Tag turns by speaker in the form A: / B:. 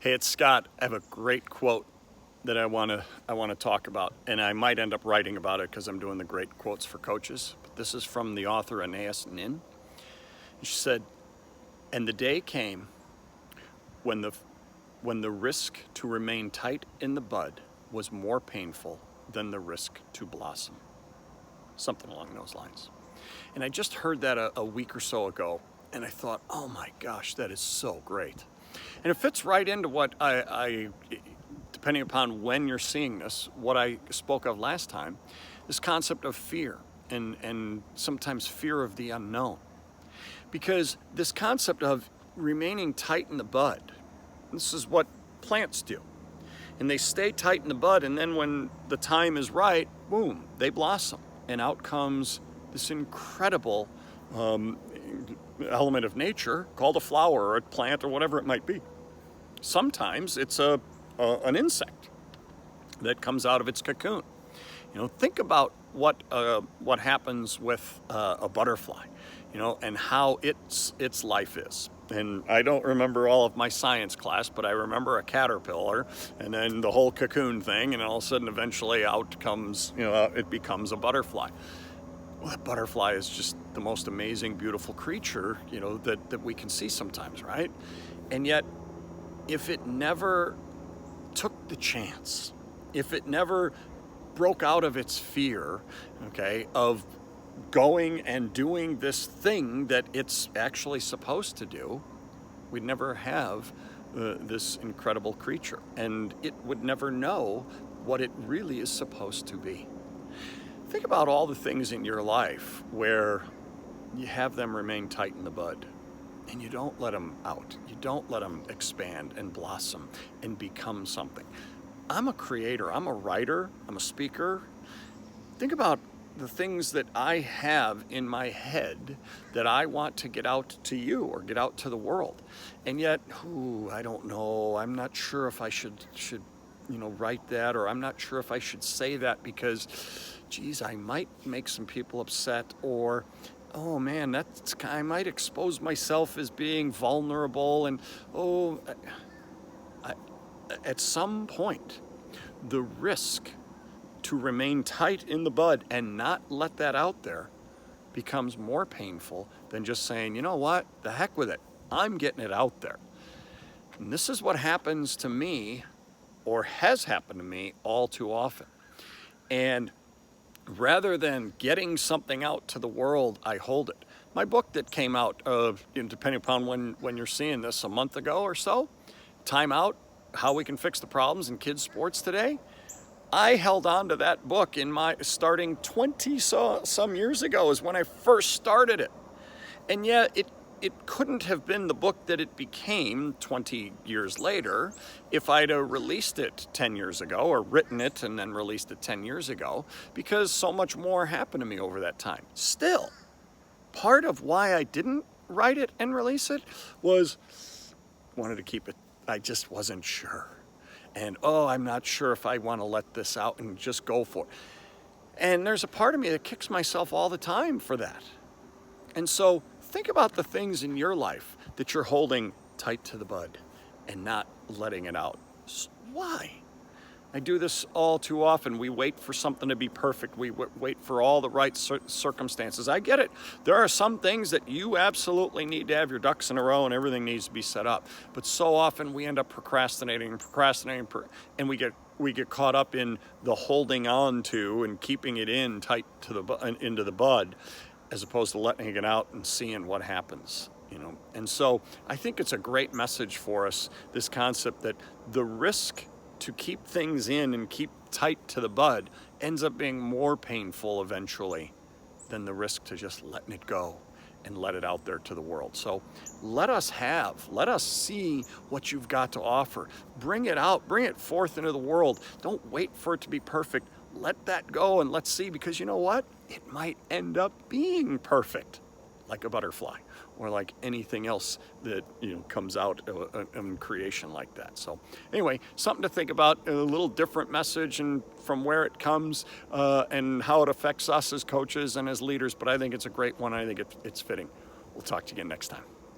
A: Hey, it's Scott. I have a great quote that I want to talk about, and I might end up writing about it because I'm doing the great quotes for coaches. But this is from the author Anaïs Nin. She said, "And the day came when the risk to remain tight in the bud was more painful than the risk to blossom." Something along those lines. And I just heard that a week or so ago, and I thought, oh my gosh, that is so great. And it fits right into what I depending upon when you're seeing this, what I spoke of last time, this concept of fear and sometimes fear of the unknown. Because this concept of remaining tight in the bud, this is what plants do. And they stay tight in the bud, and then when the time is right, boom, they blossom. And out comes this incredible element of nature called a flower or a plant or whatever it might be. Sometimes it's an insect that comes out of its cocoon. Think about what happens with a butterfly, and how its life is. And I don't remember all of my science class, but I remember a caterpillar and then the whole cocoon thing, and all of a sudden eventually out comes, it becomes a butterfly. Well, that butterfly is just the most amazing, beautiful creature, that we can see sometimes, right? And yet, if it never took the chance, if it never broke out of its fear, of going and doing this thing that it's actually supposed to do, we'd never have this incredible creature, and it would never know what it really is supposed to be. Think about all the things in your life where you have them remain tight in the bud, and you don't let them out. You don't let them expand and blossom and become something. I'm a creator, I'm a writer, I'm a speaker. Think about the things that I have in my head that I want to get out to you or get out to the world. And yet, I don't know, I'm not sure if I should write that, or I'm not sure if I should say that because, geez, I might make some people upset, or, oh man, I might expose myself as being vulnerable, and at some point, the risk to remain tight in the bud and not let that out there becomes more painful than just saying, you know what, the heck with it, I'm getting it out there. And this is what happens to me, or has happened to me all too often. And rather than getting something out to the world, I hold it. My book that came out, depending upon when you're seeing this, a month ago or so, Time Out, How We Can Fix the Problems in Kids Sports Today, I held on to that book starting 20 some years ago is when I first started it. And yet it couldn't have been the book that it became 20 years later if I'd have released it 10 years ago, or written it and then released it 10 years ago, because so much more happened to me over that time. Still, part of why I didn't write it and release it was wanted to keep it. I just wasn't sure. And, I'm not sure if I want to let this out and just go for it. And there's a part of me that kicks myself all the time for that. And so think about the things in your life that you're holding tight to the bud and not letting it out. Why? I do this all too often. We wait for something to be perfect. We wait for all the right circumstances. I get it. There are some things that you absolutely need to have your ducks in a row and everything needs to be set up. But so often we end up procrastinating, and we get caught up in the holding on to and keeping it in tight to into the bud, as opposed to letting it out and seeing what happens. And so I think it's a great message for us, this concept that the risk to keep things in and keep tight to the bud ends up being more painful eventually than the risk to just letting it go and let it out there to the world. So let us see what you've got to offer. Bring it out, bring it forth into the world. Don't wait for it to be perfect. Let that go and let's see, because you know what? It might end up being perfect, like a butterfly, or like anything else that comes out in creation like that. So anyway, something to think about, a little different message and from where it comes and how it affects us as coaches and as leaders, but I think it's a great one. I think it's fitting. We'll talk to you again next time.